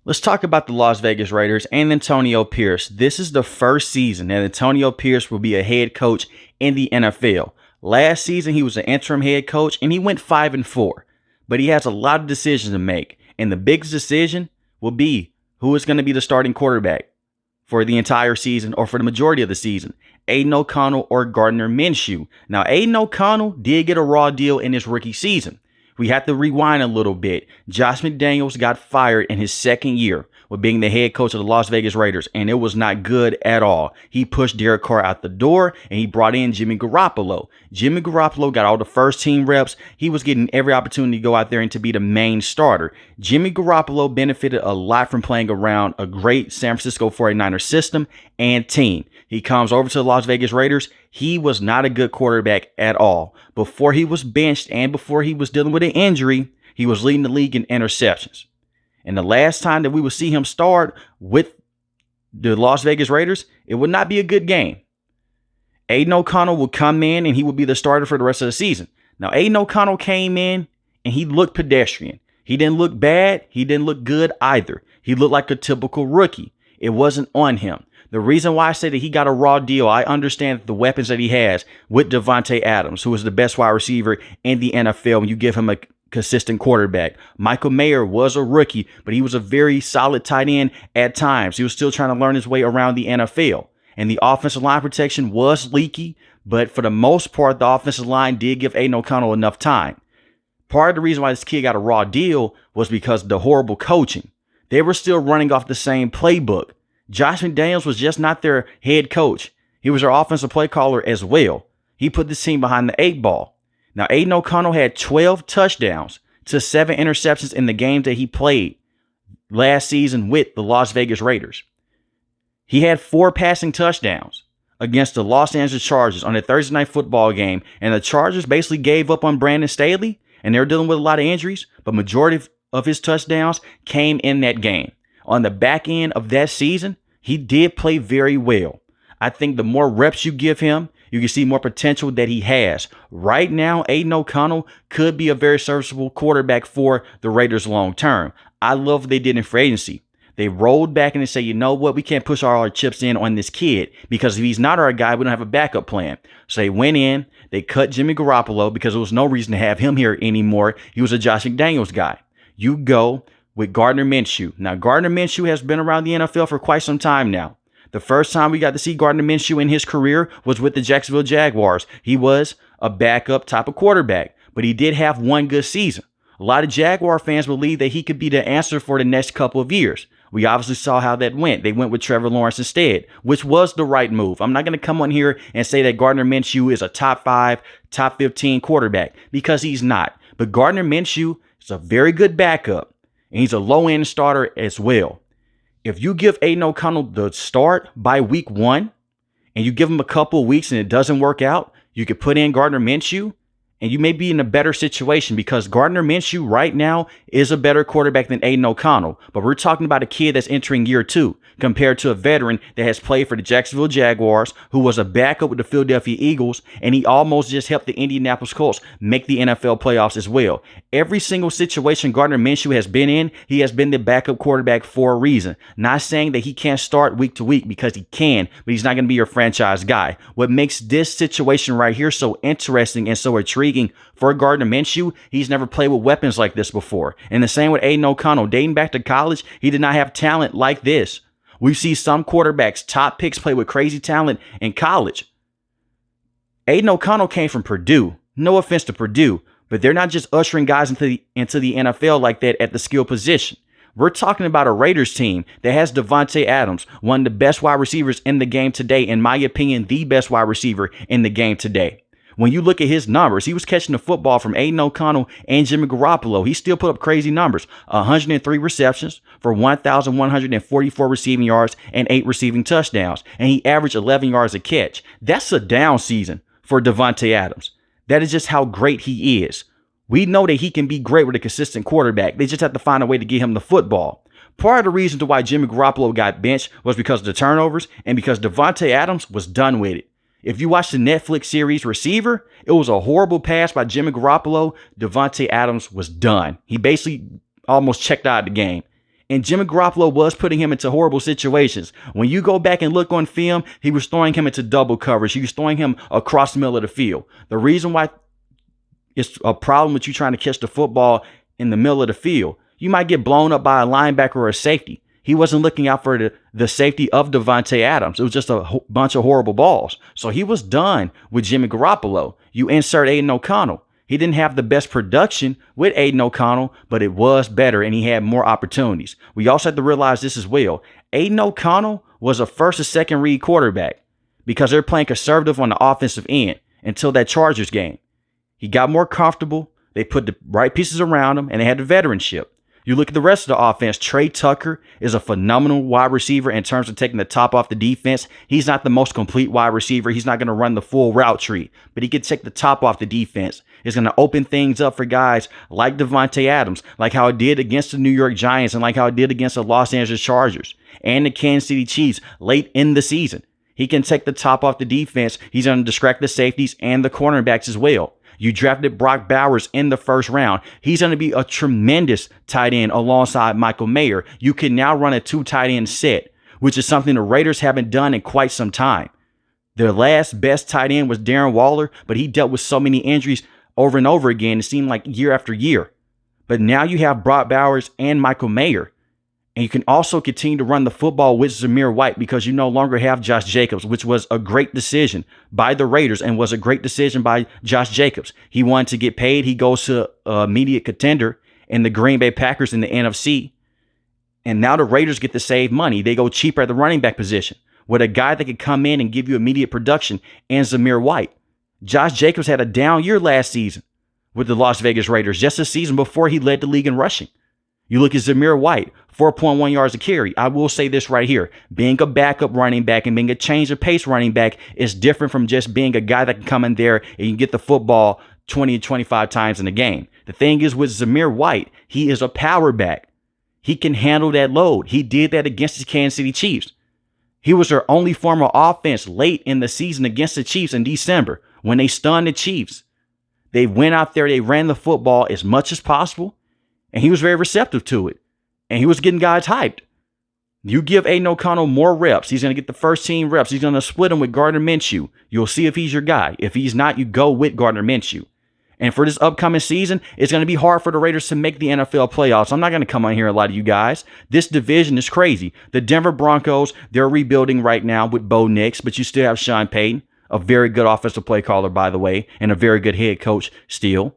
Let's talk about the Las Vegas Raiders and Antonio Pierce. This is the first season that Antonio Pierce will be a head coach in the NFL. Last season, he was an interim head coach and he went 5-4. But he has a lot of decisions to make. And the biggest decision will be who is going to be the starting quarterback for the entire season or for the majority of the season. Aiden O'Connell or Gardner Minshew. Now, Aiden O'Connell did get a raw deal in his rookie season. We have to rewind a little bit. Josh McDaniels got fired in his second year with being the head coach of the Las Vegas Raiders, and it was not good at all. He pushed Derek Carr out the door, and he brought in Jimmy Garoppolo. Jimmy Garoppolo got all the first team reps. He was getting every opportunity to go out there and to be the main starter. Jimmy Garoppolo benefited a lot from playing around a great San Francisco 49ers system and team. He comes over to the Las Vegas Raiders. He was not a good quarterback at all. Before he was benched and before he was dealing with an injury, he was leading the league in interceptions. And the last time that we would see him start with the Las Vegas Raiders, it would not be a good game. Aiden O'Connell would come in and he would be the starter for the rest of the season. Now, Aiden O'Connell came in and he looked pedestrian. He didn't look bad. He didn't look good either. He looked like a typical rookie. It wasn't on him. The reason why I say that he got a raw deal, I understand the weapons that he has with Davante Adams, who is the best wide receiver in the NFL when you give him a consistent quarterback. Michael Mayer was a rookie, but he was a very solid tight end at times. He was still trying to learn his way around the NFL. And the offensive line protection was leaky, but for the most part, the offensive line did give Aiden O'Connell enough time. Part of the reason why this kid got a raw deal was because of the horrible coaching. They were still running off the same playbook. Josh McDaniels was just not their head coach. He was their offensive play caller as well. He put the team behind the 8-ball. Now, Aiden O'Connell had 12 touchdowns to 7 interceptions in the games that he played last season with the Las Vegas Raiders. He had 4 passing touchdowns against the Los Angeles Chargers on a Thursday night football game, and the Chargers basically gave up on Brandon Staley, and they were dealing with a lot of injuries, but majority of his touchdowns came in that game. On the back end of that season, he did play very well. I think the more reps you give him, you can see more potential that he has. Right now, Aiden O'Connell could be a very serviceable quarterback for the Raiders long term. I love what they did in free agency. They rolled back and they said, you know what, we can't push all our chips in on this kid because if he's not our guy, we don't have a backup plan. So they went in, they cut Jimmy Garoppolo because there was no reason to have him here anymore. He was a Josh McDaniels guy. You go with Gardner Minshew. Now, Gardner Minshew has been around the NFL for quite some time now. The first time we got to see Gardner Minshew in his career was with the Jacksonville Jaguars. He was a backup type of quarterback, but he did have one good season. A lot of Jaguar fans believe that he could be the answer for the next couple of years. We obviously saw how that went. They went with Trevor Lawrence instead, which was the right move. I'm not going to come on here and say that Gardner Minshew is a top 5, top 15 quarterback because he's not. But Gardner Minshew is a very good backup. And he's a low-end starter as well. If you give Aiden O'Connell the start by week 1 and you give him a couple of weeks and it doesn't work out, you could put in Gardner Minshew and you may be in a better situation because Gardner Minshew right now is a better quarterback than Aiden O'Connell. But we're talking about a kid that's entering year 2 compared to a veteran that has played for the Jacksonville Jaguars, who was a backup with the Philadelphia Eagles, and he almost just helped the Indianapolis Colts make the NFL playoffs as well. Every single situation Gardner Minshew has been in, he has been the backup quarterback for a reason. Not saying that he can't start week to week because he can, but he's not going to be your franchise guy. What makes this situation right here so interesting and so intriguing for Gardner Minshew, he's never played with weapons like this before. And the same with Aiden O'Connell. Dating back to college, he did not have talent like this. We see some quarterbacks, top picks, play with crazy talent in college. Aiden O'Connell came from Purdue. No offense to Purdue, but they're not just ushering guys into the NFL like that at the skill position. We're talking about a Raiders team that has Davante Adams, one of the best wide receivers in the game today. In my opinion, the best wide receiver in the game today. When you look at his numbers, he was catching the football from Aiden O'Connell and Jimmy Garoppolo. He still put up crazy numbers. 103 receptions for 1,144 receiving yards and 8 receiving touchdowns. And he averaged 11 yards a catch. That's a down season for Davante Adams. That is just how great he is. We know that he can be great with a consistent quarterback. They just have to find a way to get him the football. Part of the reason to why Jimmy Garoppolo got benched was because of the turnovers and because Davante Adams was done with it. If you watch the Netflix series Receiver, it was a horrible pass by Jimmy Garoppolo. Davante Adams was done. He basically almost checked out of the game. And Jimmy Garoppolo was putting him into horrible situations. When you go back and look on film, he was throwing him into double coverage. He was throwing him across the middle of the field. The reason why it's a problem with you trying to catch the football in the middle of the field, you might get blown up by a linebacker or a safety. He wasn't looking out for the safety of Davante Adams. It was just a bunch of horrible balls. So he was done with Jimmy Garoppolo. You insert Aiden O'Connell. He didn't have the best production with Aiden O'Connell, but it was better and he had more opportunities. We also have to realize this as well. Aiden O'Connell was a first or second read quarterback because they're playing conservative on the offensive end until that Chargers game. He got more comfortable. They put the right pieces around him and they had the veteranship. You look at the rest of the offense. Trey Tucker is a phenomenal wide receiver in terms of taking the top off the defense. He's not the most complete wide receiver. He's not going to run the full route tree, but he can take the top off the defense. It's going to open things up for guys like Davante Adams, like how it did against the New York Giants and like how it did against the Los Angeles Chargers and the Kansas City Chiefs late in the season. He can take the top off the defense. He's going to distract the safeties and the cornerbacks as well. You drafted Brock Bowers in the first round. He's going to be a tremendous tight end alongside Michael Mayer. You can now run a 2 tight end set, which is something the Raiders haven't done in quite some time. Their last best tight end was Darren Waller, but he dealt with so many injuries over and over again. It seemed like year after year. But now you have Brock Bowers and Michael Mayer. And you can also continue to run the football with Zamir White because you no longer have Josh Jacobs, which was a great decision by the Raiders and was a great decision by Josh Jacobs. He wanted to get paid. He goes to an immediate contender in the Green Bay Packers in the NFC. And now the Raiders get to save money. They go cheaper at the running back position with a guy that could come in and give you immediate production and Zamir White. Josh Jacobs had a down year last season with the Las Vegas Raiders, just a season before he led the league in rushing. You look at Zamir White, 4.1 yards a carry. I will say this right here. Being a backup running back and being a change of pace running back is different from just being a guy that can come in there and you get the football 20 to 25 times in a game. The thing is with Zamir White, he is a power back. He can handle that load. He did that against the Kansas City Chiefs. He was their only form of offense late in the season against the Chiefs in December when they stunned the Chiefs. They went out there, they ran the football as much as possible. And he was very receptive to it. And he was getting guys hyped. You give Aiden O'Connell more reps. He's going to get the first team reps. He's going to split them with Gardner Minshew. You'll see if he's your guy. If he's not, you go with Gardner Minshew. And for this upcoming season, it's going to be hard for the Raiders to make the NFL playoffs. I'm not going to come on here and lie to you guys. This division is crazy. The Denver Broncos, they're rebuilding right now with Bo Nix, but you still have Sean Payton, a very good offensive play caller, by the way, and a very good head coach still.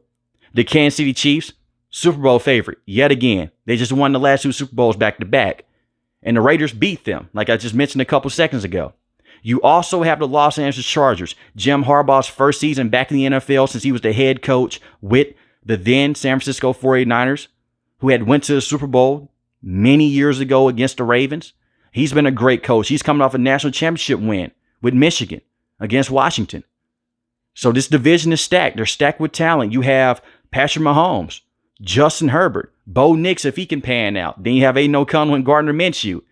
The Kansas City Chiefs, Super Bowl favorite, yet again. They just won the last 2 Super Bowls back to back. And the Raiders beat them, like I just mentioned a couple seconds ago. You also have the Los Angeles Chargers. Jim Harbaugh's first season back in the NFL since he was the head coach with the then San Francisco 49ers, who had went to the Super Bowl many years ago against the Ravens. He's been a great coach. He's coming off a national championship win with Michigan against Washington. So this division is stacked. They're stacked with talent. You have Patrick Mahomes, Justin Herbert, Bo Nix if he can pan out. Then you have Aiden O'Connell and Gardner Minshew.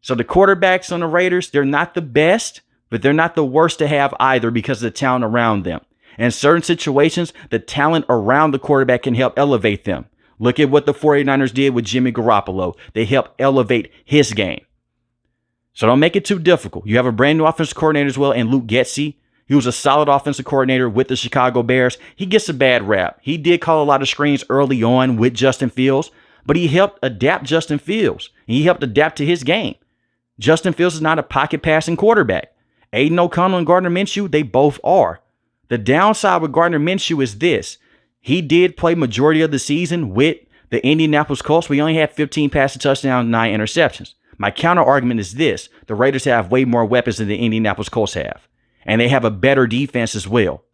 So the quarterbacks on the Raiders, they're not the best, but they're not the worst to have either because of the talent around them. And in certain situations, the talent around the quarterback can help elevate them. Look at what the 49ers did with Jimmy Garoppolo. They helped elevate his game. So don't make it too difficult. You have a brand new offensive coordinator as well in Luke Getsy. He was a solid offensive coordinator with the Chicago Bears. He gets a bad rap. He did call a lot of screens early on with Justin Fields, but he helped adapt Justin Fields. He helped adapt to his game. Justin Fields is not a pocket passing quarterback. Aiden O'Connell and Gardner Minshew, they both are. The downside with Gardner Minshew is this. He did play majority of the season with the Indianapolis Colts, but he only had 15 passing touchdowns and 9 interceptions. My counter argument is this. The Raiders have way more weapons than the Indianapolis Colts have. And they have a better defense as well.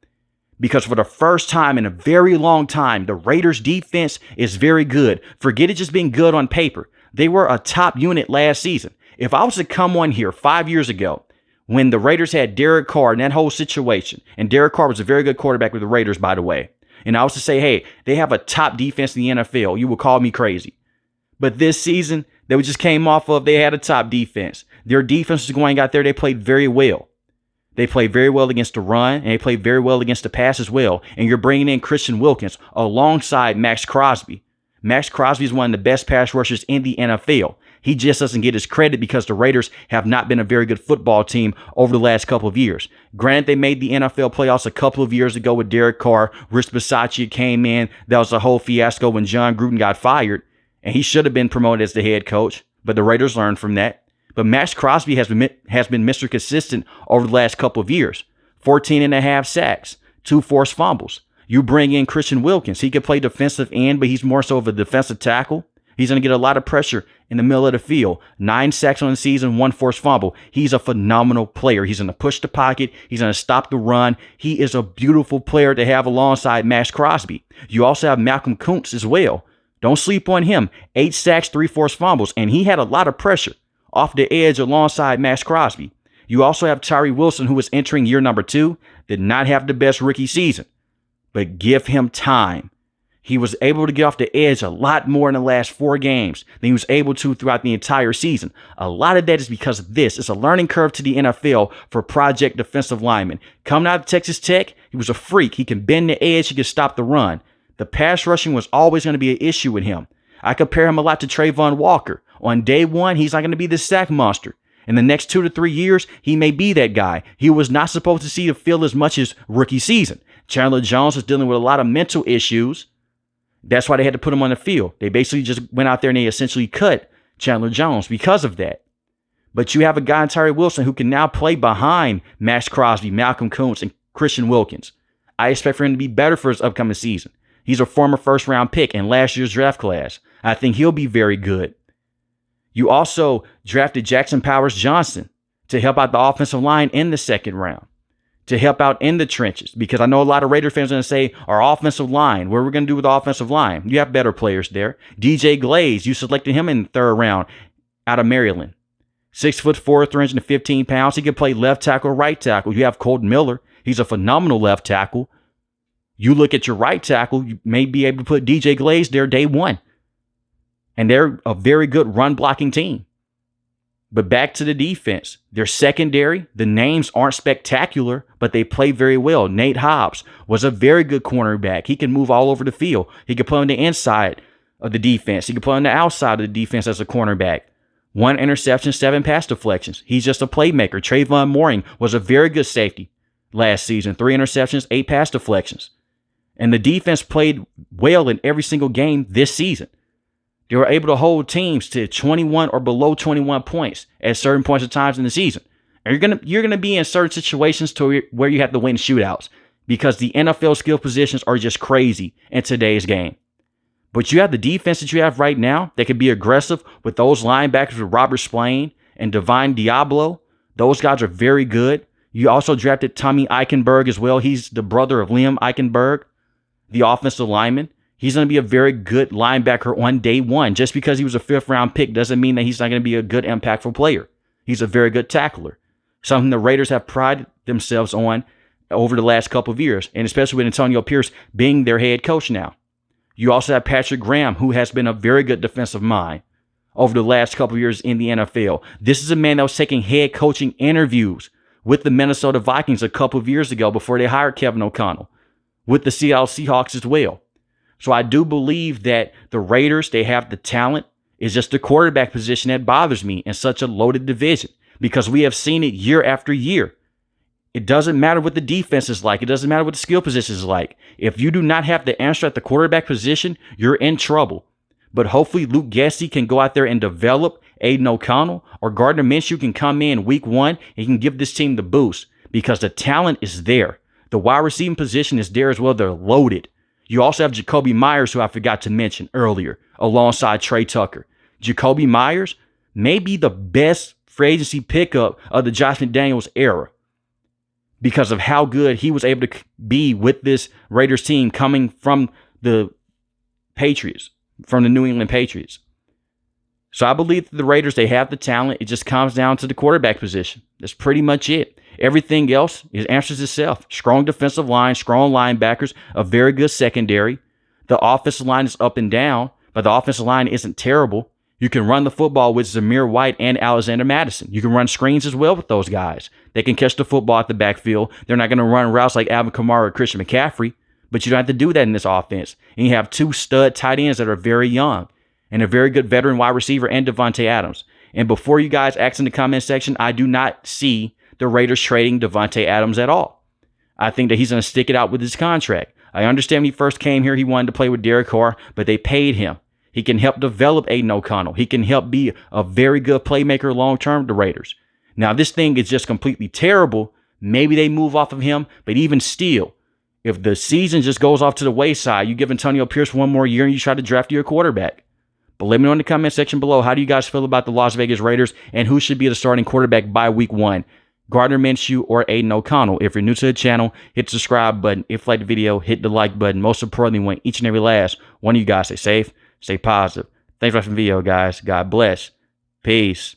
Because for the first time in a very long time, the Raiders defense is very good. Forget it just being good on paper. They were a top unit last season. If I was to come on here 5 years ago, when the Raiders had Derek Carr and that whole situation, and Derek Carr was a very good quarterback with the Raiders, by the way, and I was to say, hey, they have a top defense in the NFL, you would call me crazy. But this season, they just came off of, they had a top defense. Their defense was going out there, they played very well. They played very well against the run, and they played very well against the pass as well. And you're bringing in Christian Wilkins alongside Max Crosby. Max Crosby is one of the best pass rushers in the NFL. He just doesn't get his credit because the Raiders have not been a very good football team over the last couple of years. Granted, they made the NFL playoffs a couple of years ago with Derek Carr. Rich Bisaccia came in. That was a whole fiasco when John Gruden got fired, and he should have been promoted as the head coach, but the Raiders learned from that. But Max Crosby has been Mr. Consistent over the last couple of years. 14.5 sacks, 2 forced fumbles. You bring in Christian Wilkins. He can play defensive end, but he's more so of a defensive tackle. He's going to get a lot of pressure in the middle of the field. 9 sacks on the season, 1 forced fumble. He's a phenomenal player. He's going to push the pocket. He's going to stop the run. He is a beautiful player to have alongside Max Crosby. You also have Malcolm Kuntz as well. Don't sleep on him. 8 sacks, 3 forced fumbles, and he had a lot of pressure off the edge alongside Max Crosby. You also have Tyree Wilson, who is entering year number 2, did not have the best rookie season, but give him time. He was able to get off the edge a lot more in the last 4 games than he was able to throughout the entire season. A lot of that is because of this. It's a learning curve to the NFL for project defensive linemen. Coming out of Texas Tech, he was a freak. He can bend the edge. He can stop the run. The pass rushing was always going to be an issue with him. I compare him a lot to Trayvon Walker. On day 1, he's not going to be the sack monster. In the next 2 to 3 years, he may be that guy. He was not supposed to see the field as much as rookie season. Chandler Jones is dealing with a lot of mental issues. That's why they had to put him on the field. They basically just went out there and they essentially cut Chandler Jones because of that. But you have a guy in Tyree Wilson who can now play behind Max Crosby, Malcolm Kuntz, and Christian Wilkins. I expect for him to be better for his upcoming season. He's a former first-round pick in last year's draft class. I think he'll be very good. You also drafted Jackson Powers Johnson to help out the offensive line in the 2nd round, to help out in the trenches, because I know a lot of Raider fans are going to say, our offensive line, what are we going to do with the offensive line? You have better players there. DJ Glaze, you selected him in the 3rd round out of Maryland. 6'4", 315 pounds. He can play left tackle, right tackle. You have Colton Miller. He's a phenomenal left tackle. You look at your right tackle, you may be able to put DJ Glaze there day 1. And they're a very good run blocking team. But back to the defense. Their secondary, the names aren't spectacular, but they play very well. Nate Hobbs was a very good cornerback. He can move all over the field. He can play on the inside of the defense. He can play on the outside of the defense as a cornerback. 1 interception, 7 pass deflections. He's just a playmaker. Trayvon Mooring was a very good safety last season. 3 interceptions, 8 pass deflections. And the defense played well in every single game this season. They were able to hold teams to 21 or below 21 points at certain points of times in the season. And you're gonna be in certain situations to where you have to win shootouts because the NFL skill positions are just crazy in today's game. But you have the defense that you have right now that can be aggressive with those linebackers with Robert Spillane and Divine Diablo. Those guys are very good. You also drafted Tommy Eichenberg as well. He's the brother of Liam Eichenberg, the offensive lineman. He's going to be a very good linebacker on day 1. Just because he was a 5th-round pick doesn't mean that he's not going to be a good, impactful player. He's a very good tackler, something the Raiders have prided themselves on over the last couple of years, and especially with Antonio Pierce being their head coach now. You also have Patrick Graham, who has been a very good defensive mind over the last couple of years in the NFL. This is a man that was taking head coaching interviews with the Minnesota Vikings a couple of years ago before they hired Kevin O'Connell, with the Seattle Seahawks as well. So I do believe that the Raiders, they have the talent. It's just the quarterback position that bothers me in such a loaded division because we have seen it year after year. It doesn't matter what the defense is like. It doesn't matter what the skill position is like. If you do not have the answer at the quarterback position, you're in trouble. But hopefully Luke Gessie can go out there and develop Aiden O'Connell, or Gardner Minshew can come in week 1 and he can give this team the boost because the talent is there. The wide receiving position is there as well. They're loaded. You also have Jacoby Myers, who I forgot to mention earlier, alongside Trey Tucker. Jacoby Myers may be the best free agency pickup of the Josh McDaniels era because of how good he was able to be with this Raiders team coming from the Patriots, from the New England Patriots. So I believe that the Raiders, they have the talent. It just comes down to the quarterback position. That's pretty much it. Everything else answers itself. Strong defensive line, strong linebackers, a very good secondary. The offensive line is up and down, but the offensive line isn't terrible. You can run the football with Zamir White and Alexander Madison. You can run screens as well with those guys. They can catch the football at the backfield. They're not going to run routes like Alvin Kamara or Christian McCaffrey, But you don't have to do that in this offense. And you have two stud tight ends that are very young and a very good veteran wide receiver and Davante Adams. And before you guys ask in the comment section, I do not see the Raiders trading Davante Adams at all. I think that he's going to stick it out with his contract. I understand when he first came here, he wanted to play with Derek Carr, but they paid him. He can help develop Aiden O'Connell. He can help be a very good playmaker long-term to the Raiders. Now, this thing is just completely terrible. Maybe they move off of him, but even still, if the season just goes off to the wayside, you give Antonio Pierce one more year and you try to draft your quarterback. But let me know in the comment section below, how do you guys feel about the Las Vegas Raiders and who should be the starting quarterback by week 1? Gardner Minshew or Aiden O'Connell? If you're new to the channel, hit the subscribe button. If you like the video, hit the like button. Most importantly, we want each and every last one of you guys stay safe, stay positive. Thanks for watching the video, guys. God bless. Peace.